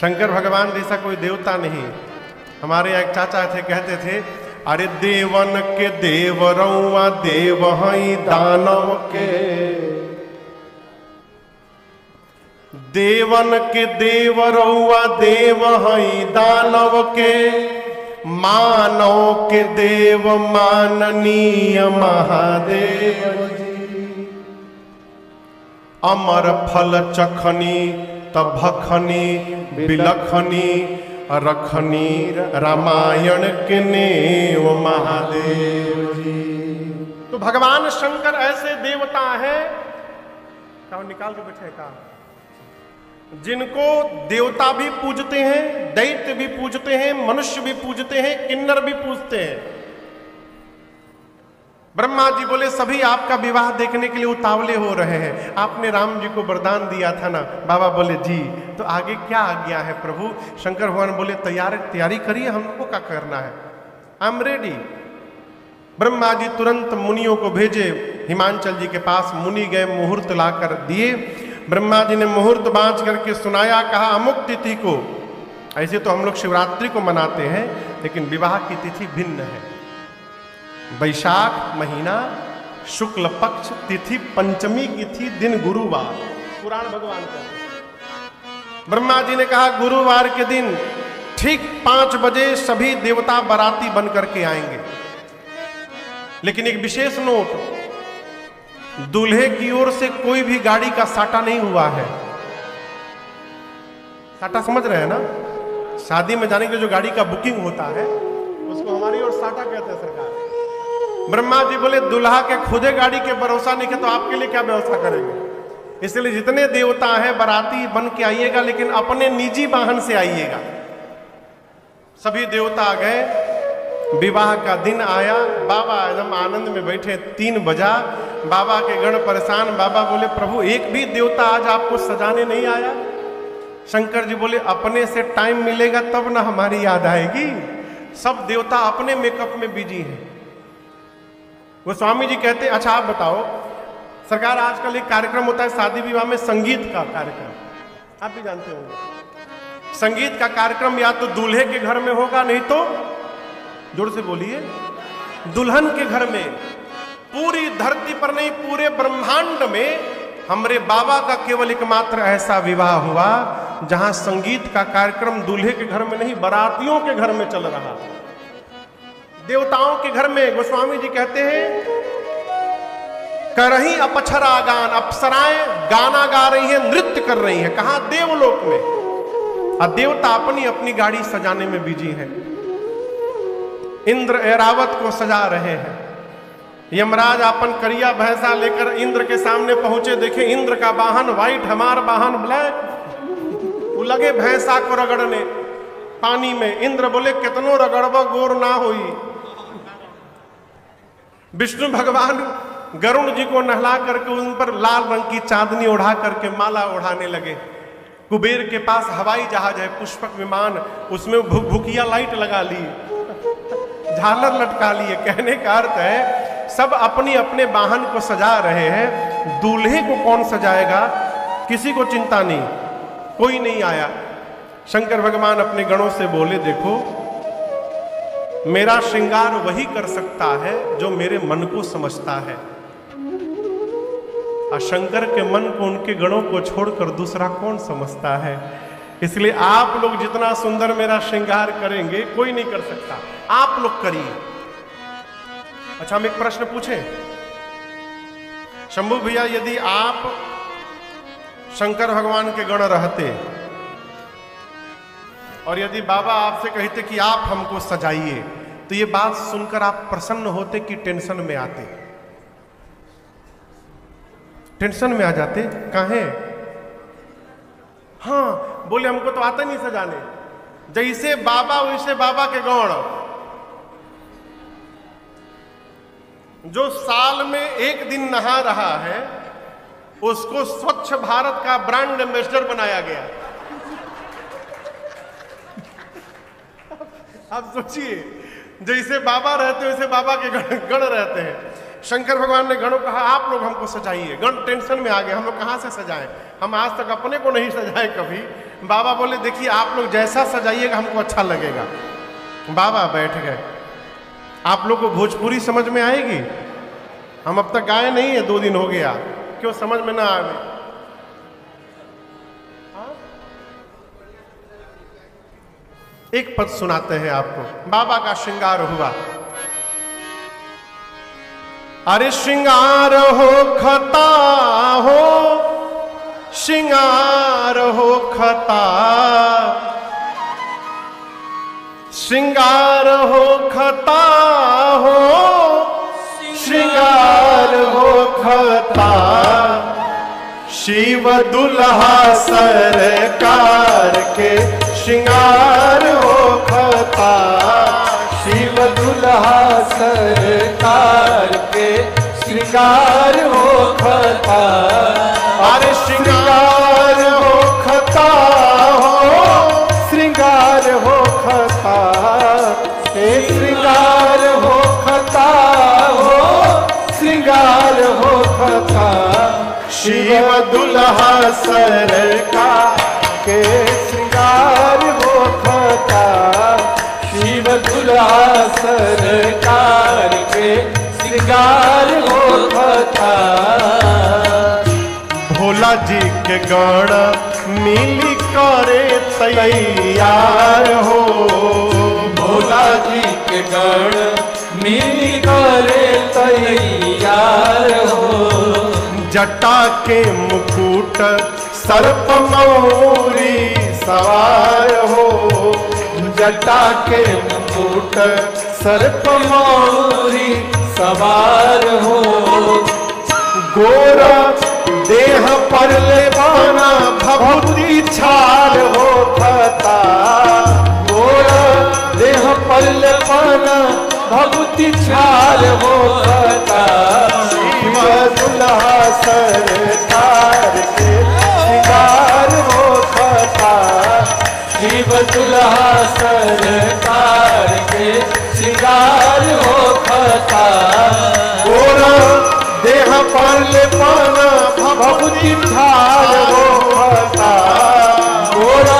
शंकर भगवान जैसा कोई देवता नहीं। हमारे यहाँ एक चाचा थे, कहते थे, अरे देवन के देव रउआ देव हई दानव के, देवन के देव रउआ देव हई दानव के, मानव के देव माननीय महादेव जी। अमर फल चखनी तभखनी बिलखनी रखनी रामायण के नेव महादेव जी। तो भगवान शंकर ऐसे देवता है, निकाल के बैठे का, जिनको देवता भी पूजते हैं, दैत्य भी पूजते हैं, मनुष्य भी पूजते हैं, किन्नर भी पूजते हैं। ब्रह्मा जी बोले सभी आपका विवाह देखने के लिए उतावले हो रहे हैं, आपने राम जी को वरदान दिया था ना। बाबा बोले जी, तो आगे क्या आज्ञा है प्रभु? शंकर भगवान बोले तैयारी करिए, हमको क्या करना है, I am ready. Brahma ji तुरंत मुनियों को भेजे हिमांचल जी के पास। मुनि गए, मुहूर्त लाकर दिए। ब्रह्मा जी ने मुहूर्त बांच करके सुनाया, कहा अमुक तिथि को, ऐसे तो हम लोग शिवरात्रि को मनाते हैं, लेकिन विवाह की तिथि भिन्न है। वैशाख महीना शुक्ल पक्ष तिथि पंचमी की थी, दिन गुरुवार, पुराण भगवान का। ब्रह्मा जी ने कहा गुरुवार के दिन ठीक 5 बजे सभी देवता बाराती बन करके आएंगे। लेकिन एक विशेष नोट, दूल्हे की ओर से कोई भी गाड़ी का साटा नहीं हुआ है। साटा समझ रहे हैं ना? शादी में जाने के लिए जो गाड़ी का बुकिंग होता है उसको हमारी ओर साटा कहते हैं सरकार। ब्रह्मा जी बोले दुल्हा के खुदे गाड़ी के भरोसा नहीं है तो आपके लिए क्या व्यवस्था करेंगे? इसलिए जितने देवता हैं बाराती बन के आइएगा, लेकिन अपने निजी वाहन से आइएगा। सभी देवता आ गए। विवाह का दिन आया, बाबा एकदम आनंद में बैठे। 3 बजा, बाबा के गण परेशान। बाबा बोले प्रभु एक भी देवता आज आपको सजाने नहीं आया? शंकर जी बोले अपने से टाइम मिलेगा तब ना हमारी याद आएगी। सब देवता अपने मेकअप में बिजी हैं। वो स्वामी जी कहते अच्छा आप बताओ सरकार, आजकल एक कार्यक्रम होता है शादी विवाह में, संगीत का कार्यक्रम, आप भी जानते होंगे। संगीत का कार्यक्रम या तो दूल्हे के घर में होगा, नहीं तो जोर से बोलिए, दुल्हन के घर में। पूरी धरती पर नहीं, पूरे ब्रह्मांड में हमारे बाबा का केवल एकमात्र ऐसा विवाह हुआ जहां संगीत का कार्यक्रम दूल्हे के घर में नहीं, बारातियों के घर में चल रहा, देवताओं के घर में। गोस्वामी जी कहते हैं करही अपक्षरा गान, अप्सराएं गाना गा रही हैं, नृत्य कर रही हैं। कहां? देवलोक में। और देवता अपनी अपनी गाड़ी सजाने में बिजी है। इंद्र ऐरावत को सजा रहे हैं। यमराज अपन करिया भैंसा लेकर इंद्र के सामने पहुंचे। देखे इंद्र का वाहन व्हाइट, हमारा वाहन ब्लैक। वो लगे भैंसा को रगड़ने पानी में। इंद्र बोले कितनो रगड़वा गोर ना होई। विष्णु भगवान गरुण जी को नहला करके उन पर लाल रंग की चांदनी ओढ़ा करके माला ओढ़ाने लगे। कुबेर के पास हवाई जहाज है, पुष्पक विमान, उसमें भुकिया लाइट लगा ली, झालर लटका लिए। कहने का अर्थ है सब अपनी अपने वाहन को सजा रहे हैं। दूल्हे को कौन सजाएगा? किसी को चिंता नहीं, कोई नहीं आया। शंकर भगवान अपने गणों से बोले देखो मेरा श्रृंगार वही कर सकता है जो मेरे मन को समझता है, और शंकर के मन को उनके गणों को छोड़कर दूसरा कौन समझता है। इसलिए आप लोग जितना सुंदर मेरा श्रृंगार करेंगे कोई नहीं कर सकता, आप लोग करिए। अच्छा हम एक प्रश्न पूछें शंभू भैया, यदि आप शंकर भगवान के गण रहते और यदि बाबा आपसे कहते कि आप हमको सजाइए, तो ये बात सुनकर आप प्रसन्न होते कि टेंशन में आते? टेंशन में आ जाते। काहे? हाँ बोले हमको तो आता नहीं सजाने। जैसे बाबा वैसे बाबा के गौड़। जो साल में 1 दिन नहा रहा है उसको स्वच्छ भारत का ब्रांड एम्बेसडर बनाया गया। आप सोचिए जैसे बाबा रहते वैसे बाबा के गण रहते हैं। शंकर भगवान ने गणों कहा आप लोग हमको सजाइए। गण टेंशन में आ गए, हम लोग कहाँ से सजाएं? हम आज तक अपने को नहीं सजाए कभी, बाबा बोले देखिए आप लोग जैसा सजाइएगा हमको अच्छा लगेगा। बाबा बैठ गए। आप लोग को भोजपुरी समझ में आएगी? हम अब तक गाए नहीं है, 2 दिन हो गया, क्यों समझ में ना आए? एक पद सुनाते हैं आपको। बाबा का श्रृंगार हुआ। अरे श्रृंगार हो खता हो, श्रृंगार हो खता, श्रृंगार हो खता हो, श्रृंगार हो खता, शिव दुल्हा सरकार के श्रृंगार हो खता, शिव दुल्हा सरकार के श्रृंगार हो खता। अरे श्रृंगार हो खता हो, श्रृंगार हो खता, हे श्रृंगार हो खता हो, श्रृंगार हो खता, शिव दुल्हा सरकार के श्रृंगार हो खता, शिव दुल्हा सरकार के श्रृंगार हो खता। भोला जी के गण मिली करे तैयार हो, भोला जी के गण मिली करे तैयार हो, जटा के मुकुट सर्प मौरी सवार हो, जटा के मुकुट सर्प मौरी सवार हो, गोरा देह पर लेवाना भभूति छार हो खता, गोरा देह पर लेवाना भभूति छार हो खता, शिव दुल्हा सरकार के श्रृंगार हो खता, शिव दुल्हा सरकार के श्रृंगार हो खता। गोरा देह पर लेवाना भभूति छार हो खता, गोरा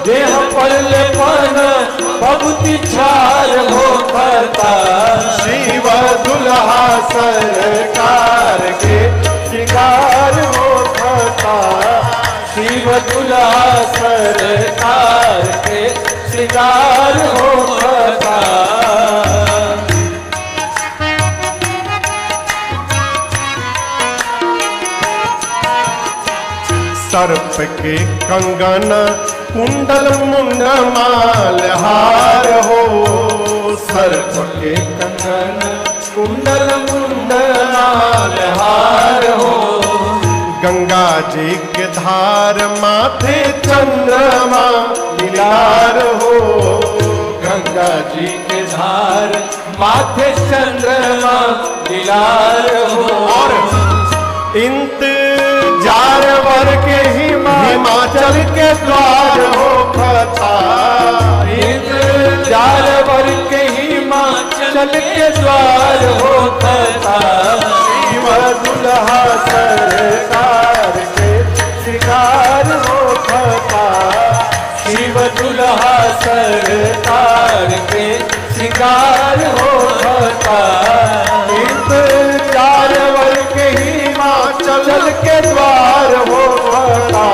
देह पर लेवाना भभूति छार हो खता, शिव दुल्हा सरकार के श्रृंगार हो खता, शिव दुल्हा सरकार के श्रृंगार हो खता। सर्प के कंगन कुंडल मुंड माल हार हो, सर्प के कंगन कुंडल मुंड माल हार हो, गंगा जी के धार माथे चंद्रमा लीलार हो, गंगा जी के धार माथे चंद्रमा लीलार हो, और इंतजार वर के हिमाचल के द्वार हो खता, इंतजार वर के हिमाचल के द्वार हो खता, शिव दुल्हा सरकार के श्रृंगार हो खता, शिव दुल्हा सरकार के श्रृंगार हो खता, इंतजार वर के हिमाचल के द्वार हो खता,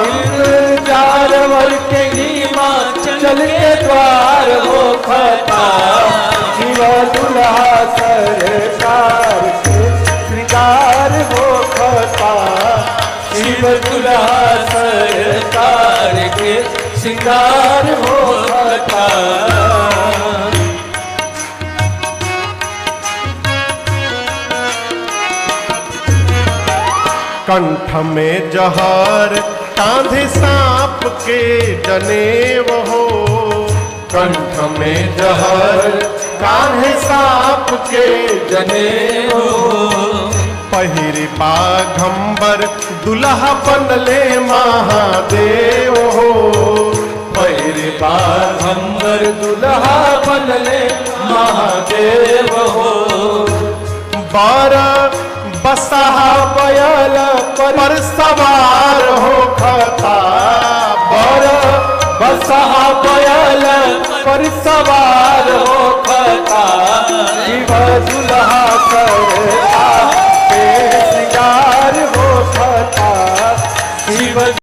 इंतजार वर के हिमाचल के द्वार हो खता, शिव दुल्हा सरकार के श्रृंगार हो खता, शिव दुल्हा सरकार के श्रृंगार हो खता। कंठ में जहर कांधे सांप के जनेव हो, कंठ में जहर कान्हे सांप के जनेऊ, पहिरी बाघंबर दुल्हा बनले महादेव हो, पहिरे बाघंबर दुल्हा बनले महादेव हो, बारा बसहा बयल पर सवार हो खता, बसहा बैल पर सवार हो खता शिव